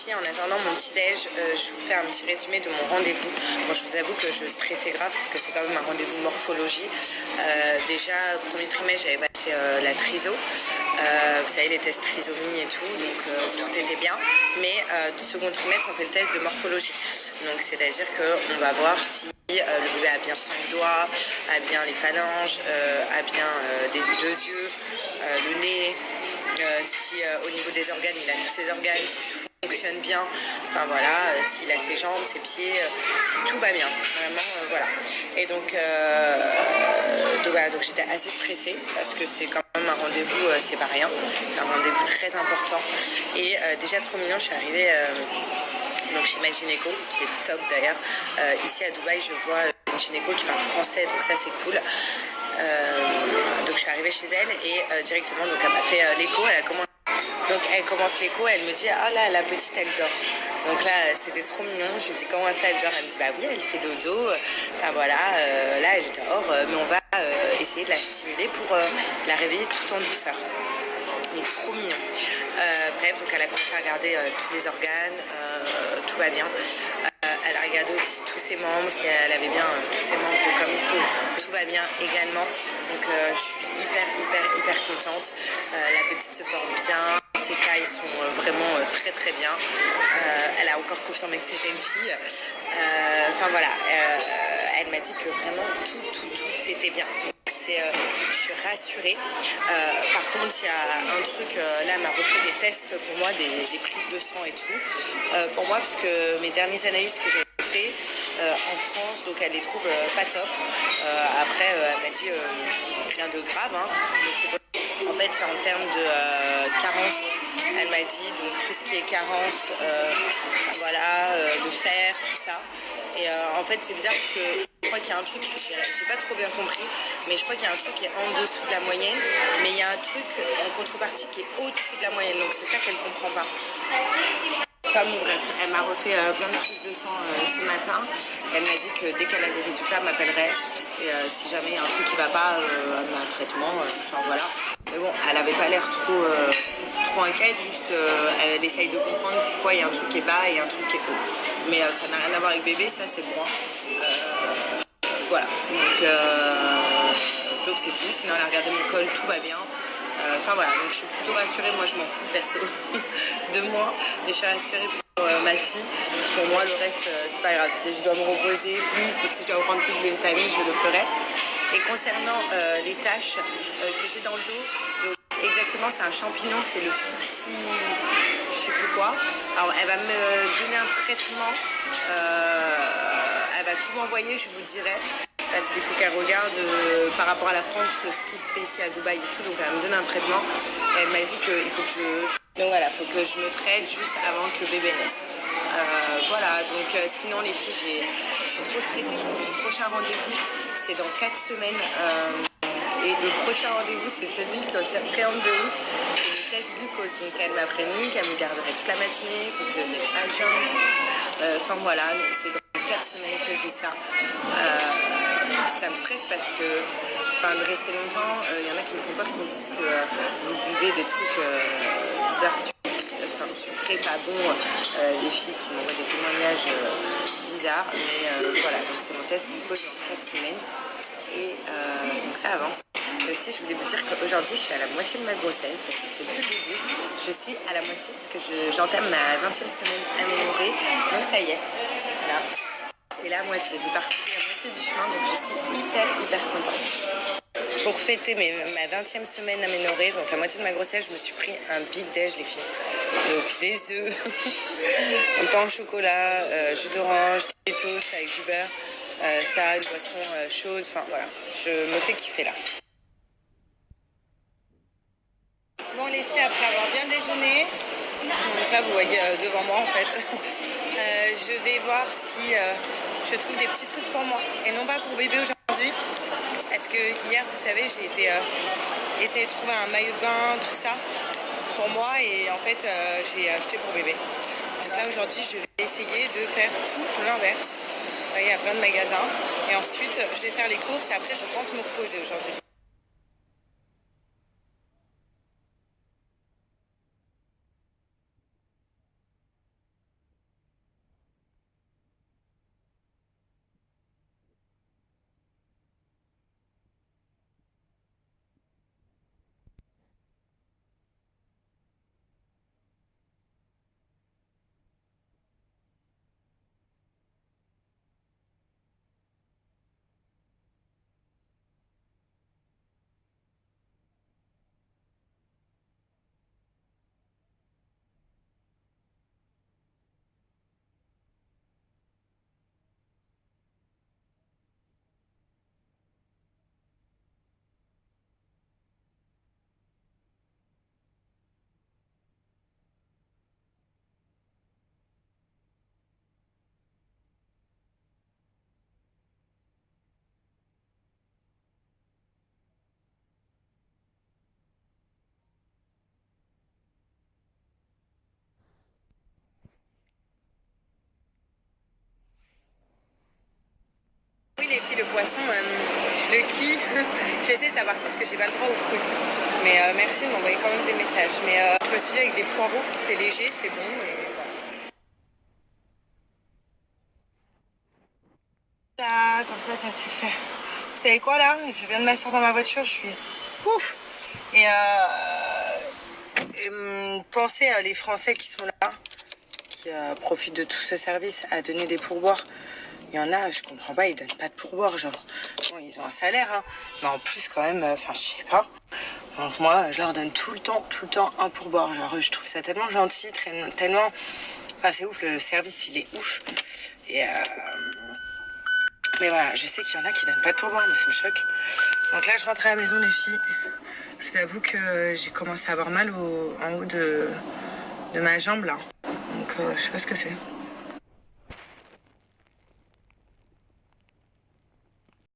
filles, en attendant mon petit-déj, je vous fais un petit résumé de mon rendez-vous. Bon, je vous avoue que je stressais grave parce que c'est quand même un rendez-vous de morphologie. Déjà, premier trimestre, j'avais passé la triso. Vous savez, les tests trisomie et tout, donc tout était bien. Mais du second trimestre, on fait le test de morphologie. Donc, c'est-à-dire qu'on va voir si le bébé a bien 5 doigts, a bien les phalanges, a bien des 2 yeux, le nez, si au niveau des organes, il a tous ses organes, si tout fonctionne bien, enfin voilà, s'il a ses jambes, ses pieds, si tout va bien, vraiment, voilà. Et donc voilà, donc j'étais assez stressée parce que c'est quand même un rendez-vous, c'est pas rien, c'est un rendez-vous très important. Et déjà trop mignon, je suis arrivée donc chez ma gynéco, qui est top d'ailleurs. Ici à Dubaï, je vois une gynéco qui parle français, donc ça c'est cool. Donc je suis arrivée chez elle et directement donc elle m'a fait l'écho. Elle commence l'écho, elle me dit ah là la petite elle dort. Donc là c'était trop mignon. Je lui dis comment ça elle dort. Elle me dit bah oui elle fait dodo. Enfin voilà là elle dort, mais on va essayer de la stimuler pour la réveiller tout en douceur. Donc trop mignon. Bref, donc elle a commencé à regarder tous les organes, tout va bien. Elle a regardé aussi tous ses membres, si elle avait bien tous ses membres comme il faut, tout va bien également. Donc je suis hyper contente. La petite se porte bien, ses tailles sont vraiment très bien. Elle a encore confirmé que c'était une fille. Enfin voilà, elle m'a dit que vraiment tout était bien. Je suis rassurée. Par contre, il y a un truc, là, elle m'a refait des tests pour moi, des prises de sang et tout. Pour moi, parce que mes dernières analyses que j'ai fait en France, donc elle les trouve pas top. Après, elle m'a dit rien de grave, hein, mais en fait, c'est en termes de carence. Elle m'a dit donc tout ce qui est carence, voilà, le fer, tout ça. Et en fait, c'est bizarre parce que je crois qu'il y a un truc, j'ai pas trop bien compris, mais je crois qu'il y a un truc qui est en dessous de la moyenne, mais il y a un truc en contrepartie qui est au-dessus de la moyenne, donc c'est ça qu'elle comprend pas. Enfin bon, bref, elle m'a refait plein de prises de sang ce matin. Elle m'a dit que dès qu'elle a les résultats, elle m'appellerait. Et si jamais il y a un truc qui va pas, elle met un traitement, enfin voilà. Mais bon, elle avait pas l'air trop inquiète, juste elle essaye de comprendre pourquoi il y a un truc qui est bas et un truc qui est haut. Mais ça n'a rien à voir avec bébé, ça c'est bon. Voilà, donc c'est tout. Sinon elle a regardé mon col, tout va bien. Enfin voilà, donc je suis plutôt rassurée, moi je m'en fous perso de moi, mais je suis rassurée pour ma fille. Pour moi le reste c'est pas grave, si je dois me reposer plus ou si je dois prendre plus de vitamines, je le ferai. Et concernant les taches que j'ai dans le dos, donc, exactement c'est un champignon, c'est le phyti, je sais plus quoi. Alors elle va me donner un traitement, elle va tout m'envoyer, je vous dirai. Parce qu'il faut qu'elle regarde par rapport à la France ce qui se fait ici à Dubaï et tout, donc elle me donne un traitement. Elle m'a dit qu'il faut que donc voilà, faut que je me traite juste avant que le bébé naisse. Voilà, donc sinon les filles, je suis trop stressée pour mon prochain rendez-vous, c'est dans 4 semaines. Et le prochain rendez-vous, c'est celui que j'appréhende de ouf, c'est le test glucose. Donc elle m'a prévenu qu'elle me garderait toute la matinée, il faut que je n'ai pas le jeûne. Enfin voilà, donc c'est dans 4 semaines que j'ai ça. Ça me stresse parce que de rester longtemps, il y en a qui me font peur, qui me disent que vous buvez des trucs bizarres, sucrés, pas bons. Les filles qui m'envoient des témoignages bizarres. Mais voilà, donc c'est mon test glucose dans 4 semaines. Et donc ça avance. Aussi, je voulais vous dire qu'aujourd'hui, je suis à la moitié de ma grossesse, donc c'est plus le début. Je suis à la moitié parce que j'entame ma 20e semaine améliorée. Donc ça y est, voilà. C'est la moitié, j'ai parcouru la moitié du chemin, donc je suis hyper contente. Pour fêter ma 20e semaine aménorrhée, donc la moitié de ma grossesse, je me suis pris un big déj les filles. Donc des œufs, un pain au chocolat, jus d'orange, des toasts avec du beurre, ça, une boisson chaude, enfin voilà, je me fais kiffer là. Bon les filles, après avoir bien déjeuné, donc là vous voyez devant moi en fait, je vais voir si je trouve des petits trucs pour moi et non pas pour bébé aujourd'hui. Parce que hier, vous savez, j'ai été essayer de trouver un maillot de bain, tout ça, pour moi. Et en fait, j'ai acheté pour bébé. Donc là, aujourd'hui, je vais essayer de faire tout l'inverse. Il y a plein de magasins. Et ensuite, je vais faire les courses et après, je rentre me reposer aujourd'hui. aussi le poisson, je le kiffe. J'essaie de savoir parce que j'ai pas le droit au cru. Mais merci de m'envoyer quand même des messages. Mais je me suis dit avec des poireaux, c'est léger, c'est bon. Et voilà. Là, comme ça c'est fait. Vous savez quoi là? Je viens de m'asseoir dans ma voiture, je suis ouf. Et pensez à les Français qui sont là, qui profitent de tout ce service à donner des pourboires. Il y en a, je comprends pas, ils donnent pas de pourboire, genre. Bon, ils ont un salaire, hein. Mais en plus, quand même, enfin, je sais pas. Donc moi, je leur donne tout le temps un pourboire. Genre, je trouve ça tellement gentil, tellement. Enfin, c'est ouf, le service, il est ouf. Et mais voilà, je sais qu'il y en a qui donnent pas de pourboire, mais ça me choque. Donc là, je rentre à la maison, les filles. Je vous avoue que j'ai commencé à avoir mal en haut de ma jambe, là. Donc, je sais pas ce que c'est.